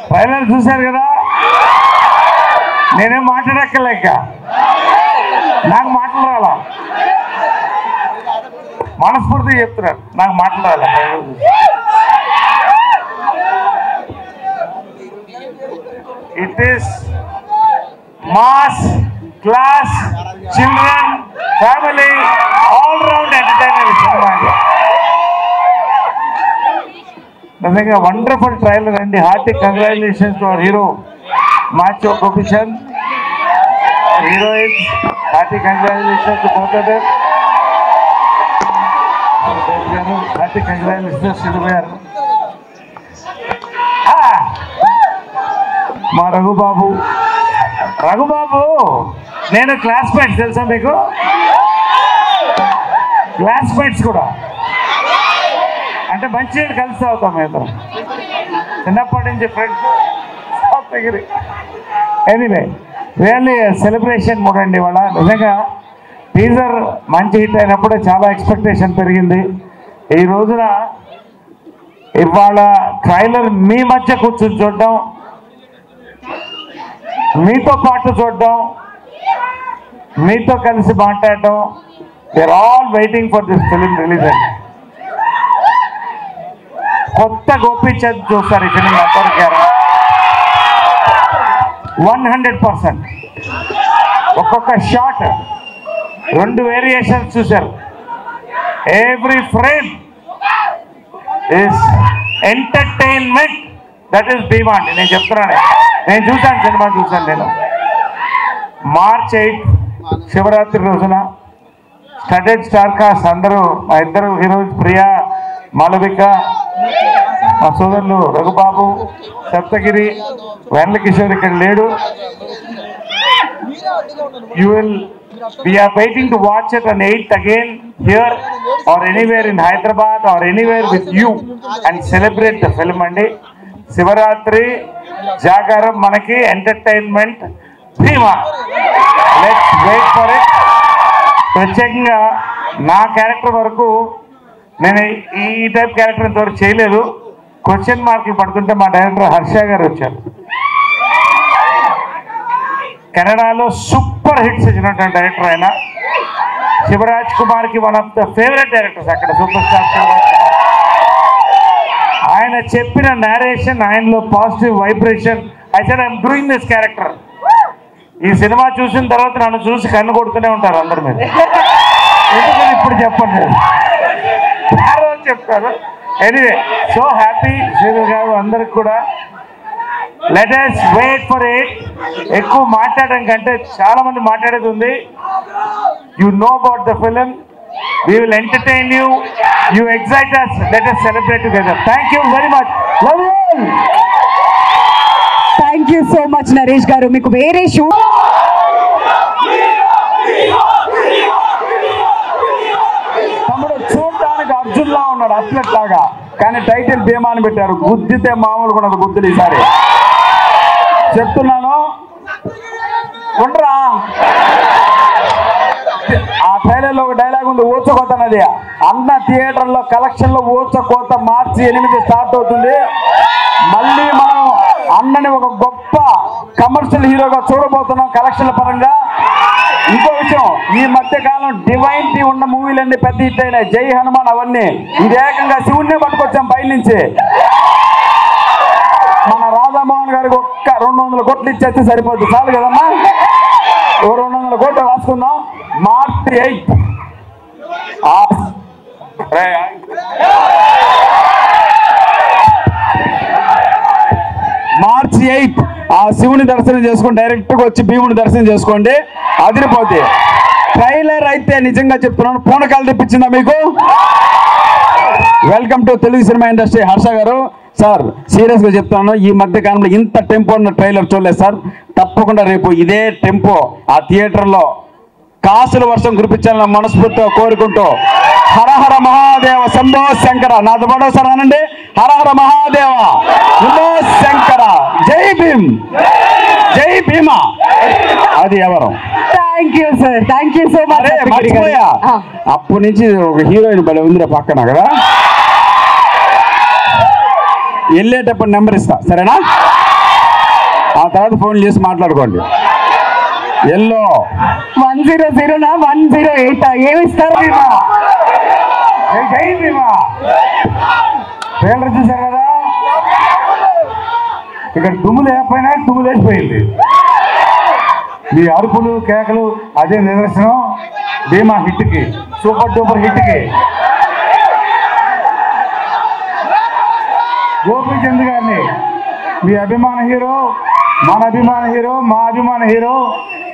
Trailer చూశారు కదా, నేనేం మాట్లాడక్కర్లేక, నాకు మాటలు రాలా, మనస్ఫూర్తిగా చెప్తున్నాను, నాకు మాటలు రాలా. It is mass class children family all round entertainer cinema. నిజంగా వండర్ఫుల్ ట్రైలర్ అండి. Hearty congratulations to our hero మాచో Gopichand, heroines. Hearty congratulations to both of them. Hearty congratulations to గారు. మా రఘుబాబు నేను క్లాస్మేట్స్, తెలుసా మీకు? క్లాస్మేట్స్ కూడా అంటే మంచి కలిసి అవుతాం మేము, చిన్నప్పటి నుంచి friends. Anyway really celebration mood అండి ఇవాళ. నిజంగా టీజర్ మంచి హిట్ అయినప్పుడే చాలా ఎక్స్పెక్టేషన్ పెరిగింది. ఈ రోజున ఇవాళ ట్రైలర్ మీ మధ్య కూర్చొని చూడడం, మీతో పాటు చూడడం, మీతో కలిసి మాట్లాడడం. They are all waiting for this film release అండి. కొత్త గోపీచంద్ చూస్తారు ఈ ఫిలిం అందరికీ 100%. ఒక్కొక్క షాట్ 2 వేరియేషన్స్ చూశారు. Every frame is entertainment. That is Bheema అండి. నేను చెప్తున్నాను, నేను చూశాను, సినిమా చూశాను నేను. March 8 శివరాత్రి రోజున స్టడెడ్ స్టార్ కాస్ట్ అందరూ, మా ఇద్దరు హీరోయిన్స్ ప్రియా మాలవిక, మా సోదరులు రఘుబాబు, సప్తగిరి, వెన్నెల కిషోర్ ఇక్కడ లేడు. We are waiting to watch it on 8th again here or anywhere in Hyderabad or anywhere with you and celebrate the film అండి. శివరాత్రి జాగారం మనకి entertainment Bhimaa. Let's wait for it. ప్రత్యేకంగా నా క్యారెక్టర్ వరకు నేను ఈ టైప్ క్యారెక్టర్ ఇంతవరకు చేయలేదు. క్వశ్చన్ మార్కులు పడుతుంటే మా డైరెక్టర్ హర్ష గారు వచ్చారు. కెనడాలో సూపర్ హిట్స్ ఇచ్చినటువంటి డైరెక్టర్ ఆయన. శివరాజ్ కుమార్కి one of the favourite directors అక్కడ, సూపర్ స్టార్. ఆయన చెప్పిన నేరేషన్, ఆయనలో positive vibration. I said I'm doing this character. ఈ సినిమా చూసిన తర్వాత నన్ను చూసి కన్ను కొడుతూనే ఉంటారు అందరి మీద. ఎందుకని ఇప్పుడు చెప్పండి, చెప్తారు. ఎనీవే సో హ్యాపీ శ్రీధర్ గారు అందరికి కూడా. Let us wait for it. ఎక్కువ మాట్లాడడం కంటే చాలా మంది మాట్లాడేది ఉంది. You know about the film. We will entertain you. You excite us. Let us celebrate together. Thank you very much. Love you all. Thank you so much Naresh గారు. మీకు వేరే షూ తమ్ముడు చూడటానికి అర్జున్ లా ఉన్నాడు, అథ్లెట్ లాగా, కానీ టైటిల్ భీమా అని పెట్టారు. గుద్దితే మామూలు కూడా గుద్దులు. ఈసారి చెప్తున్నాను, ఉండరా. ఆ ట్రైలర్లో ఒక డైలాగ్ ఉంది, ఊచకోత అన్నది. అన్న థియేటర్లో కలెక్షన్లో ఊచకోత మార్చి 8 స్టార్ట్ అవుతుంది. మళ్ళీ మనం అన్నని ఒక గొప్ప కమర్షియల్ హీరోగా చూడబోతున్నాం కలెక్షన్ల పరంగా. ఇంకో విషయం, ఈ మధ్య కాలం డివైన్ టీ ఉన్న మూవీలన్నీ పెద్ద హిట్ అయినాయి. జై హనుమాన్ అవన్నీ. ఇది ఏకంగా శివుణ్ణే పట్టుకొచ్చాం పై నుంచి. మన రాధామోహన్ గారికి ఒక్క 200 కోట్లు ఇచ్చేస్తే సరిపోద్ది, చాలు కదమ్మా. 200 కోట్లు రాసుకుందాం. మార్చ్ 8 ఆ శివుని దర్శనం చేసుకొని డైరెక్ట్గా వచ్చి భీముని దర్శనం చేసుకోండి, అదిరిపోద్ది. ట్రైలర్ అయితే నిజంగా చెప్తున్నాను, పూనకాలు తెప్పించిందా మీకు? Welcome to Telugu cinema industry. Harsha గారు సార్, సీరియస్గా చెప్తాను, ఈ మధ్య కాలంలో ఇంత టెంపో ఉన్న ట్రైలర్ చూడలేదు సార్. తప్పకుండా రేపు ఇదే టెంపో ఆ థియేటర్లో కాసుల వర్షం కురిపించాలని మనస్ఫూర్తిగా కోరుకుంటూ, హరహర మహాదేవ శంభో శంకర. నాతో పాటు సార్ అనండి, హరహర మహాదేవ శంభో శంకర. జై భీమ్, జై భీమా. అది ఎవరు? Thank you sir, thank you so much. మర్చిపోయా, అప్పటి నుంచి ఒక హీరోయిన్ భలే ఉందిరా పక్కన కదా. వెళ్ళేటప్పుడు నెంబర్ ఇస్తా, సరేనా? ఆ తర్వాత ఫోన్ చేసి మాట్లాడుకోండి. ఎల్లో 100 నా 108 ఏమి ఇస్తారు? భీమా జై భీమా. ట్రైలర్ చూశారు కదా, ఇక్కడ దుమ్ము లేకపోయినా దుమ్ము లేచిపోయింది. మీ అరుపులు కేకలు అదే నిదర్శనం భీమా హిట్కి, సూపర్ డూపర్ హిట్కి. గోపీచంద్ గారిని మీ అభిమాన హీరో, మన అభిమాన హీరో, మా అభిమాన హీరో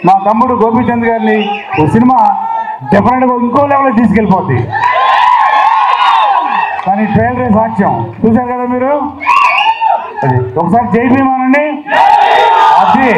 మా తమ్ముడు గోపీచంద్ గారిని ఓ సినిమా డెఫినెట్గా ఇంకో లెవెల్లో తీసుకెళ్ళిపోద్ది. కానీ ట్రైలరే సాక్ష్యం. చూశారు కదా మీరు, అది ఒకసారి జై భీమానండి. అది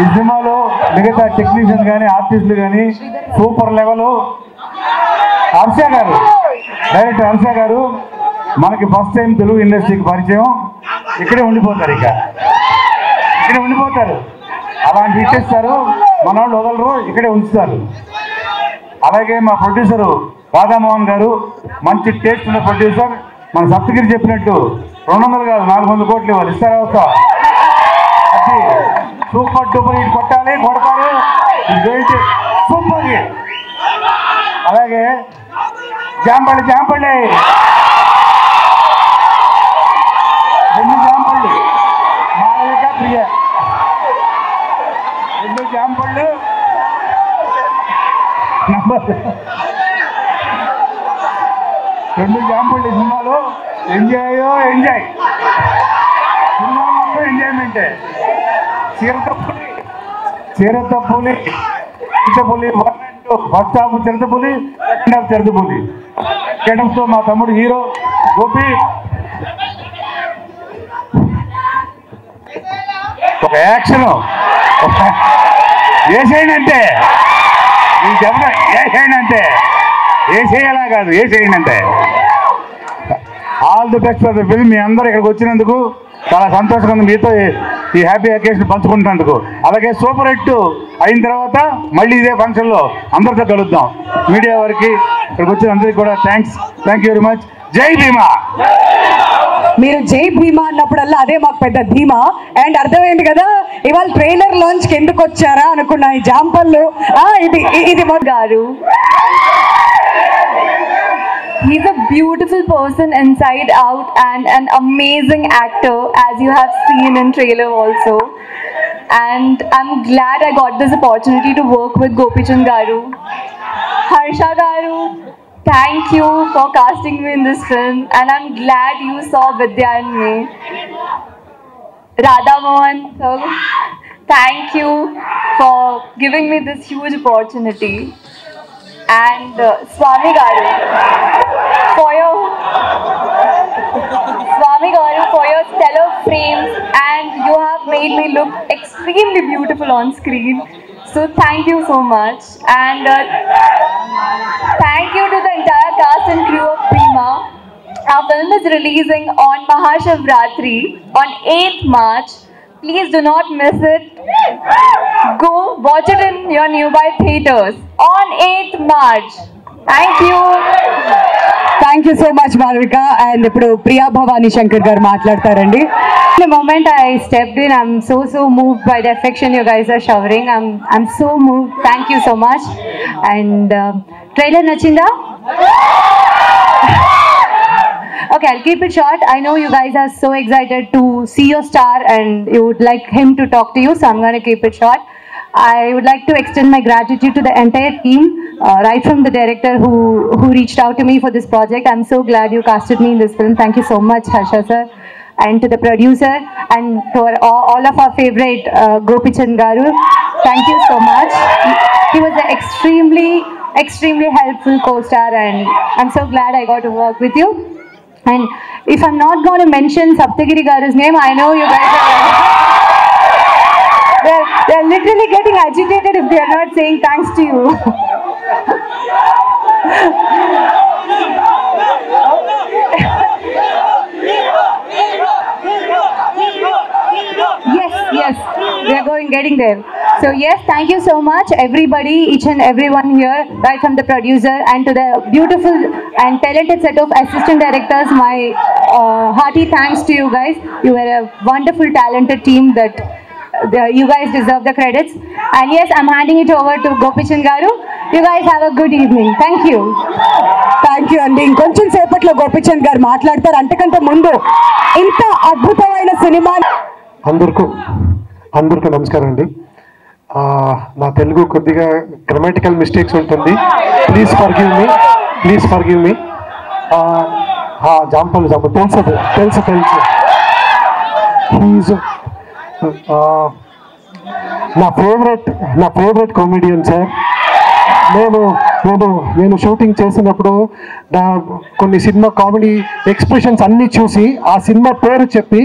ఈ సినిమాలో మిగతా టెక్నీషియన్ కానీ ఆర్టిస్టులు కానీ సూపర్ లెవెల్. హర్ష గారు, డైరెక్టర్ హర్ష గారు మనకి ఫస్ట్ టైం తెలుగు ఇండస్ట్రీకి పరిచయం. ఇక్కడే ఉండిపోతారు, ఇక్కడే ఉండిపోతారు. అలాంటి ఇచ్చేస్తారు, మన వాళ్ళు వదలరు, ఇక్కడే ఉంచుతారు. అలాగే మా ప్రొడ్యూసరు రాధామోహన్ గారు మంచి టేస్ట్ ఉన్న ప్రొడ్యూసర్. మన సప్తగిరి చెప్పినట్టు 200 కాదు 400 కోట్లు ఇవ్వాలి. ఇస్తారా? వస్తా. అది సూపర్ డూపర్ హిట్ కొట్టాలి, కొడతారు. Super hit. అలాగే జాంపల్లి 2 జాంపళ్ళు, మాలవిక ప్రియ 2 జాంపళ్ళు నంబర్ 2 జాంపళ్ళు సినిమాలో. ఎంజాయ్ సినిమా మొత్తం ఎంజాయ్మెంటే. చిరతపులి చిత్తపులి ఫస్ట్ హాఫ్ చిరతపులి, సెకండ్ హాఫ్ చిరతపులి. కేటంతో మా తమ్ముడు హీరో గోపి ఒక యాక్షన్ వేసేయండి అంటే, నేను చెప్పడం వేసేయండి అంటే వేసేయాలా కాదు, వేసేయండి అంటే. All the best for the film. మీ అందరూ ఇక్కడికి వచ్చినందుకు చాలా సంతోషంగా ఉంది, మీతో ఈ హ్యాపీ అకేషన్ పంచుకుంటున్నందుకు. అలాగే సూపర్ హిట్ అయిన తర్వాత మళ్ళీ ఇదే ఫంక్షన్లో అందరితో కలుద్దాం. మీడియా వారికి ఇక్కడికి వచ్చిన అందరికీ కూడా థ్యాంక్ యూ వెరీ మచ్. జై భీమా. మీరు జై భీమా అన్నప్పుడల్లా అదే మాకు పెద్ద ధీమా. అండ్ అర్థమైంది కదా ఇవాళ ట్రైలర్ లాంచ్ కి ఎందుకు వచ్చారా అనుకున్నా. ఈ జాంపళ్ళు ఇది మా Garu. He's a beautiful person inside out and an amazing actor, as you have seen in trailer also. And I'm glad I got this opportunity to work with Gopichand Garu. Harsha Garu, thank you for casting me in this film, and I'm glad you saw Vidya in me. Radha Mohan, sir, thank you for giving me this huge opportunity. And Swami Garu, for your stellar frames, and you have made me look extremely beautiful on screen. So thank you so much, and thank you to the entire cast and crew of Prima. Our film is releasing on Mahashivratri on 8th March. Please do not miss it. Go watch it in your nearby theaters on 8th March. Thank you. Thank you so much Malavika. And ఇప్పుడు ప్రియా భవానీ శంకర్ గారు మాట్లాడతారండి. The moment I stepped in, I'm so moved by the affection you guys are showering. I'm so moved. Thank you so much. And trailer nachinda? Okay, I'll keep it short. I know you guys are so excited to see your star and you would like him to talk to you, so I'm going to keep it short. I would like to extend my gratitude to the entire team, right from the director who reached out to me for this project. I'm so glad you casted me in this film. Thank you so much, Harsha sir. And to the producer and to all of our favorite Gopichand Garu, thank you so much. He was an extremely helpful co-star, and I'm so glad I got to work with you. And if I'm not going to mention Saptagiri Garu's name, I know you guys are they're literally getting agitated if they are not saying thanks to you. Yes, we are getting there. So yes, thank you so much everybody, each and everyone here, right from the producer and to the beautiful and talented set of assistant directors, my hearty thanks to you guys. You were a wonderful, talented team that you guys deserve the credits. And yes, I'm handing it over to Gopichan Garu. You guys have a good evening. Thank you. Thank you అండి. ఇంకొంచెం సేపట్లో గోపిచంద్ గారు మాట్లాడతారు. అంతకంటే ముందు ఇంత అద్భుతమైన cinema అందరికీ నమస్కారం అండి. నా తెలుగు కొద్దిగా గ్రామటికల్ మిస్టేక్స్ ఉంటుంది. Please forgive me. జాంపల్ తెలుసు హీజ్ నా ఫేవరెట్ కామెడియన్ సార్. నేను షూటింగ్ చేసినప్పుడు నా కొన్ని సినిమా కామెడీ ఎక్స్ప్రెషన్స్ అన్నీ చూసి ఆ సినిమా పేరు చెప్పి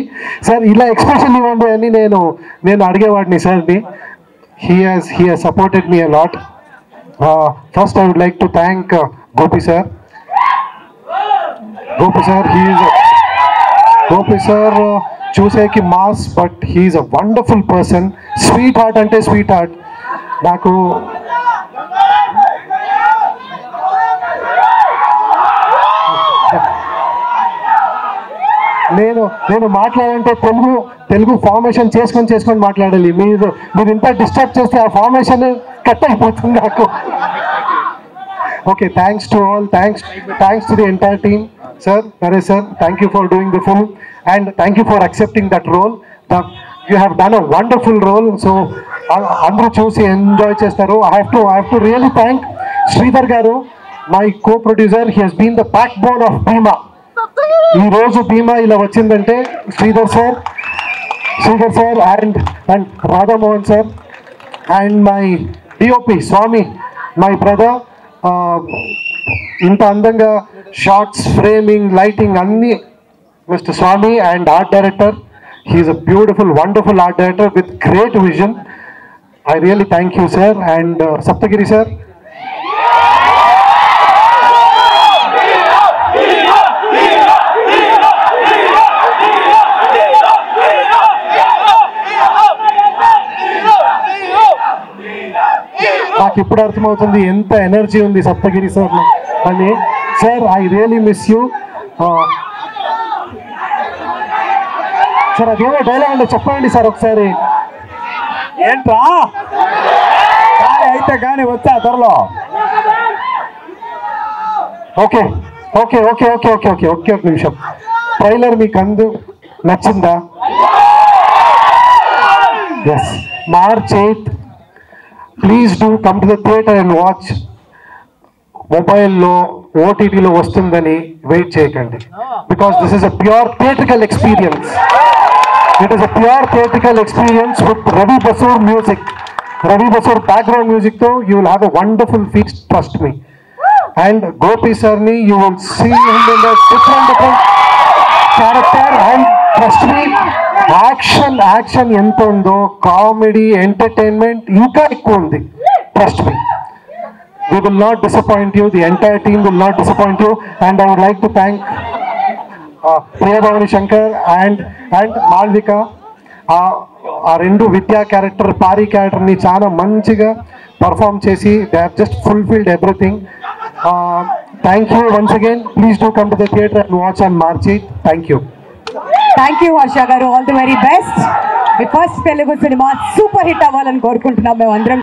సార్ ఇలా ఎక్స్ప్రెషన్ ఇవ్వండి అని నేను అడిగేవాడిని సార్ని. he has supported me a lot. First I would like to thank Gopi sir. Gopi sir చూసేకి mass, but he's a wonderful person. Sweet heart అంటే స్వీట్ హార్ట్. నాకు నేను మాట్లాడాలంటే తెలుగు ఫార్మేషన్ చేసుకొని మాట్లాడాలి. మీరు ఇంత డిస్టర్బ్ చేస్తే ఆ ఫార్మేషన్ కట్ అయిపోతుంది నాకు. Okay, thanks to all. Thanks to the entire team. Sir, Naresh sir, thank you for doing the film and thank you for accepting that role. You have done a wonderful role. So, andru chusi enjoy chestaru. I have to really thank Sridhar garu, my co-producer. He has been the backbone of Bhima. Ee roju Bhima ila vachindante Sridhar sir and Radha Mohan sir and my DOP Swami, my brother. ఇంత అందంగా shots, framing, lighting అన్నీ mister Swami and art director. He's a beautiful, wonderful art director with great vision. I really thank you sir. And Saptagiri sir, నాకు ఇప్పుడు అర్థమవుతుంది ఎంత energy ఉంది Saptagiri sir అని. Sir, I really miss you. Sir, అదేమో dialogue అంటే చెప్పండి సార్ ఒకసారి. ఏంట్రా అయితే కానీ వచ్చా త్వరలో. Okay okay okay okay okay okay okay ఒక నిమిషం. ట్రైలర్ మీకు నచ్చిందా? Yes, March 8th. Please do come to the theatre and watch. మొబైల్లో, ఓటీటీలో వస్తుందని వెయిట్ చేయకండి. Because this is a pure theatrical experience. It is a pure theatrical experience with Ravi Basrur music. Ravi Basrur background మ్యూజిక్తో you will have a wonderful feast, trust me. And Gopi సార్ని you will see him in different character. And trust me, action ఎంత ఉందో, comedy, entertainment ఇంకా ఎక్కువ ఉంది. Trust me, we will not disappoint you. The entire team will not disappoint you. And I would like to thank Priyabhavani Shankar and Malvika. ఆ రెండు విద్యా character, పారి క్యారెక్టర్ని చాలా మంచిగా పర్ఫామ్ చేసి they have just fulfilled everything. Thank you once again. Please do come to the theatre and watch on March 8th. Thank you. Thank you Harsha garu. All the very best. మీ first Telugu cinema super hit అవ్వాలని కోరుకుంటున్నాం మేము అందరం.